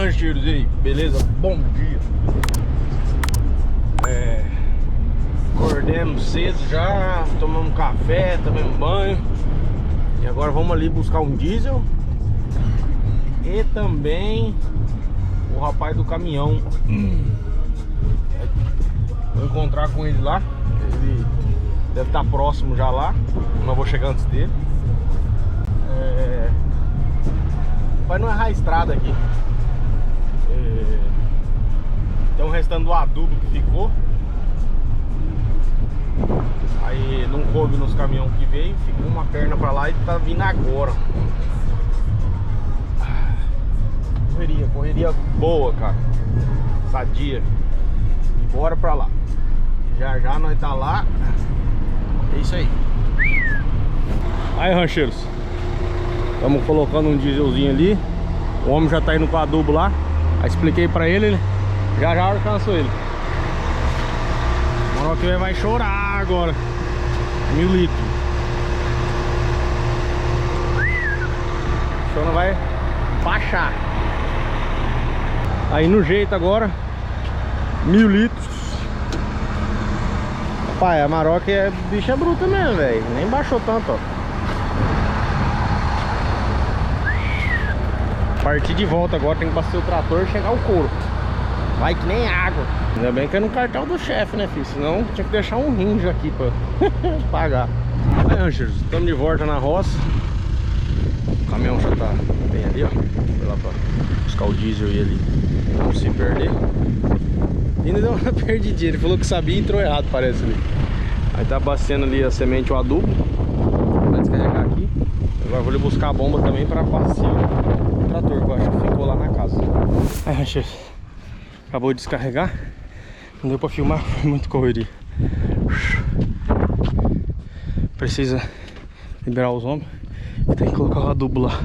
rancheiros, e aí, beleza? Bom dia. Acordemos cedo já, tomamos café, tomamos banho. E agora vamos ali buscar um diesel. E também o rapaz do caminhão. Vou encontrar com ele lá. Ele deve estar próximo já lá. Não vou chegar antes dele. Vai não errar a estrada aqui. Tem um restante do adubo que ficou. Aí não coube nos caminhões que veio. Ficou uma perna pra lá e tá vindo agora. Correria boa, cara. Sadia. E bora pra lá. Já já nós tá lá. É isso aí. Aí, rancheiros, estamos colocando um dieselzinho ali. O homem já tá indo com o adubo lá. Aí expliquei pra ele, já alcançou ele. O que vai chorar agora. 1000 litros. O chão vai baixar. Aí no jeito agora 1000 litros. Rapaz, a Maroc é bicha bruta mesmo, velho. Nem baixou tanto, ó. Partir de volta agora, tem que bater o trator e chegar o couro. Vai que nem água. Ainda bem que é no cartão do chefe, né, filho? Senão tinha que deixar um rim já aqui pra pagar. Aí, rancheiros, estamos de volta na roça. O caminhão já tá bem ali, ó. Foi lá pra buscar o diesel e ele não se perder. Ainda deu uma perdidinha. Ele falou que sabia e entrou errado, parece ali. Aí tá abastecendo ali a semente, o adubo. Vai descarregar aqui. Agora vou ali buscar a bomba também pra abastecer o trator, que eu acho que ficou lá na casa. Aí, rancheiros, acabou de descarregar. Não deu pra filmar, foi muito correria. Precisa liberar os homens e tem que colocar o adubo lá.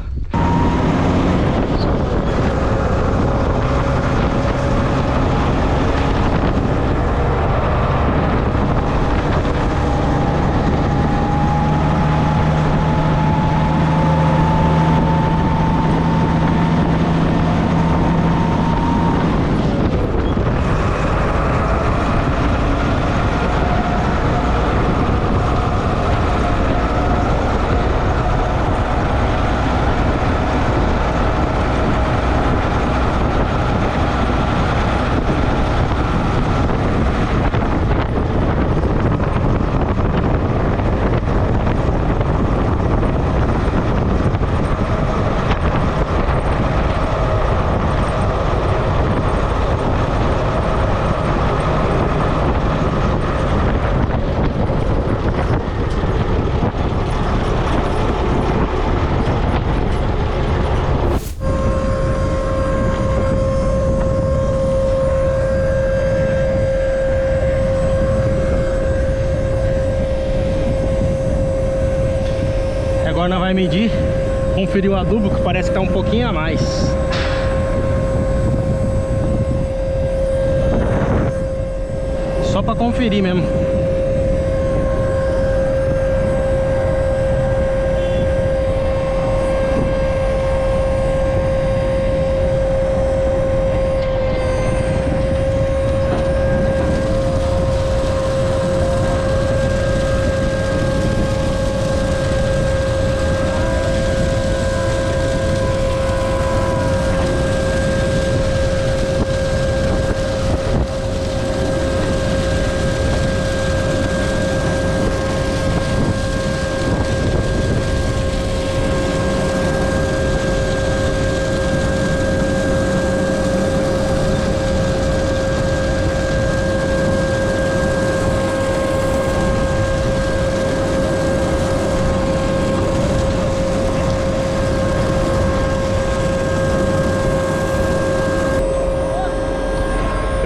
Agora nós vamos medir, conferir o adubo, que parece que tá um pouquinho a mais. Só pra conferir mesmo.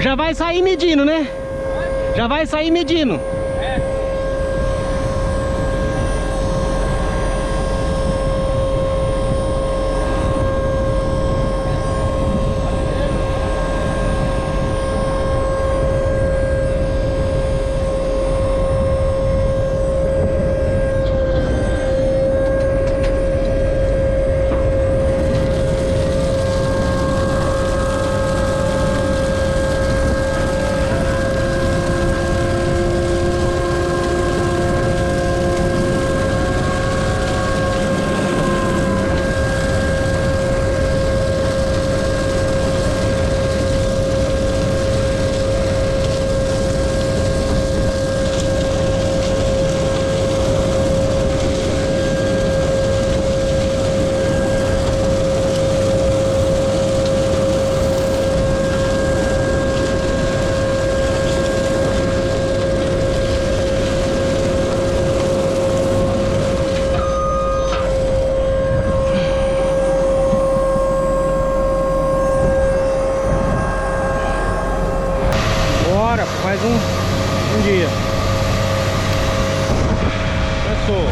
Já vai sair medindo, né? Já vai sair medindo. mais um dia. Começou.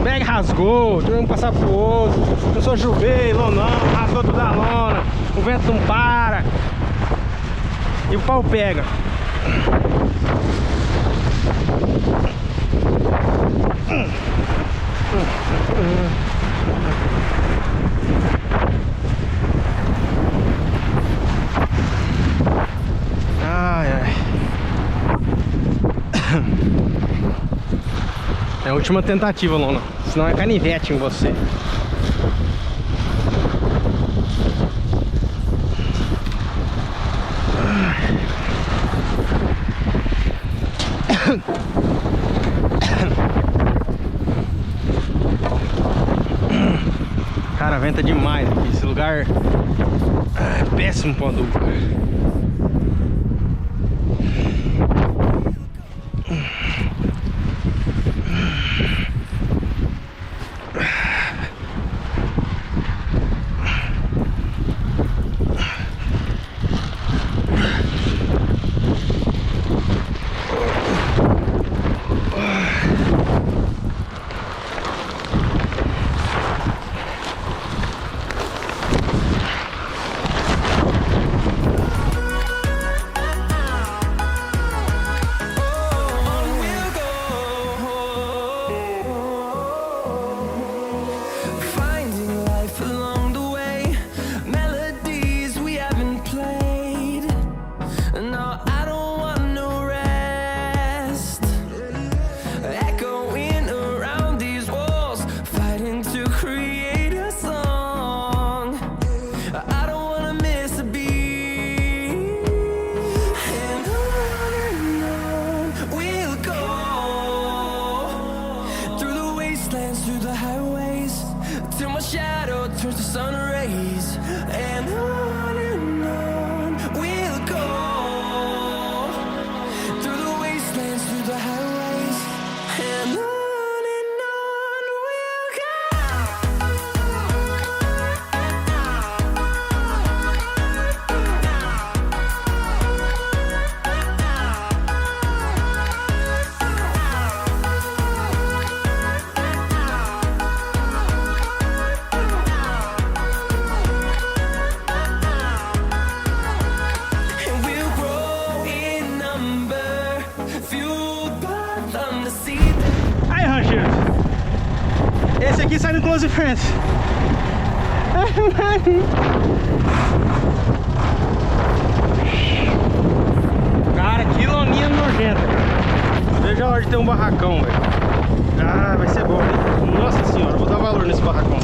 Pega, rasgou, tivemos que passar pro outro. Começou a chover, lonão, rasgou toda a lona. O vento não para. E o pau pega. Ai, ai. É a última tentativa, Lona. Senão é canivete em você. Cara, venta demais aqui. Esse lugar é péssimo pra adulto. Esse aqui sai no Close Friends. Cara, que loninha nojenta. Veja a hora de ter um barracão, velho. Ah, vai ser bom, hein? Nossa senhora, vou dar valor nesse barracão.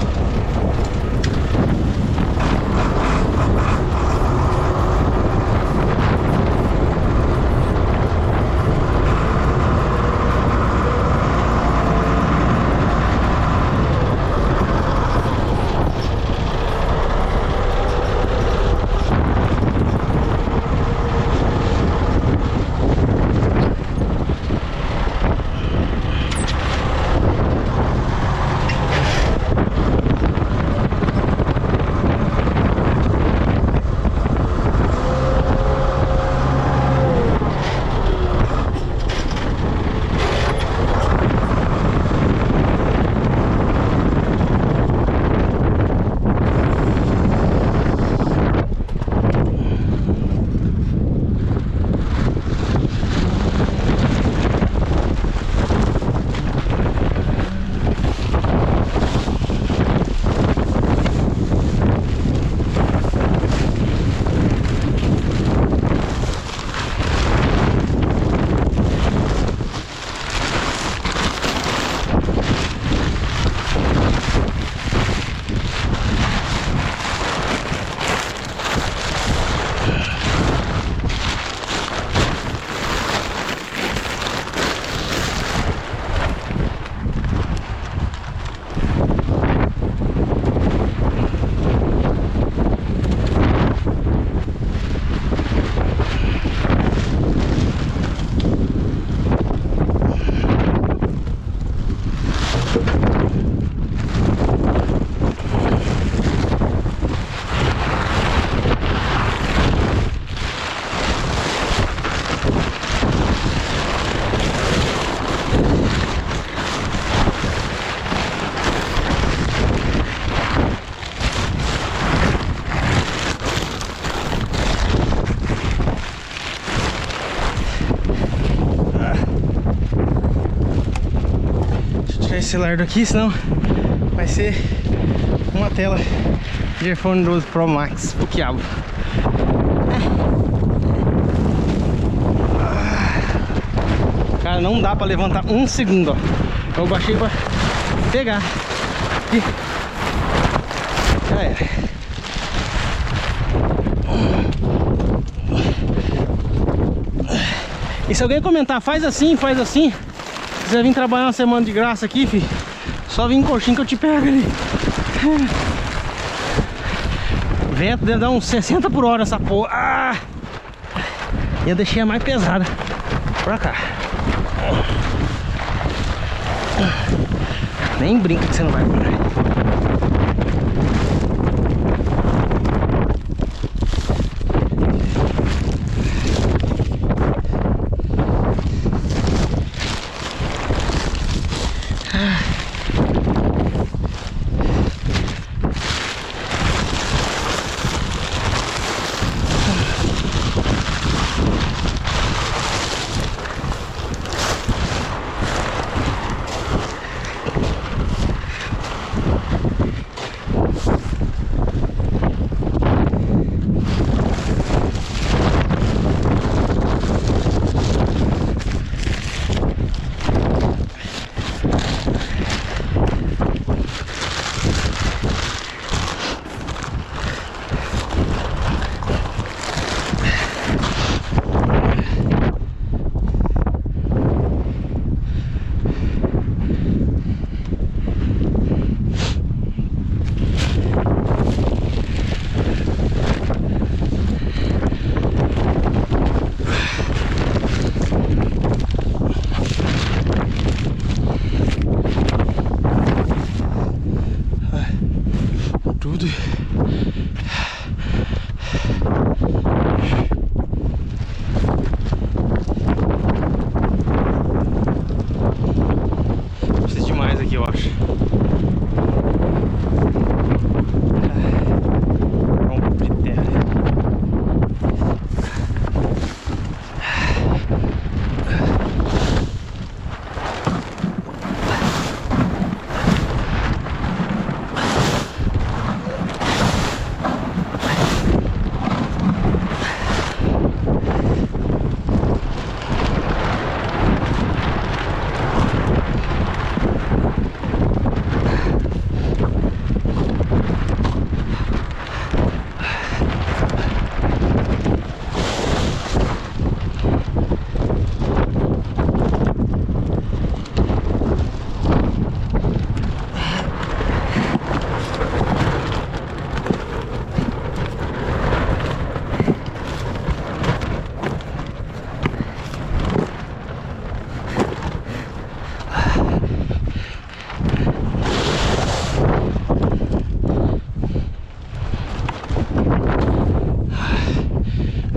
esse celular daqui, senão vai ser uma tela de iPhone 12 Pro Max pro quiabo. Cara, não dá pra levantar um segundo, ó. Eu baixei pra pegar e já era. E se alguém comentar, faz assim, se você vir trabalhar uma semana de graça aqui, filho, só vem em coxinha que eu te pego ali. Vento deve dar uns 60 por hora essa porra. Ah! E eu deixei a mais pesada pra cá. Nem brinca que você não vai parar. Tudo. Preciso de mais aqui, eu acho. Um pouco de terra.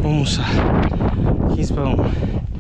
Vamos almoçar. 15 para 1.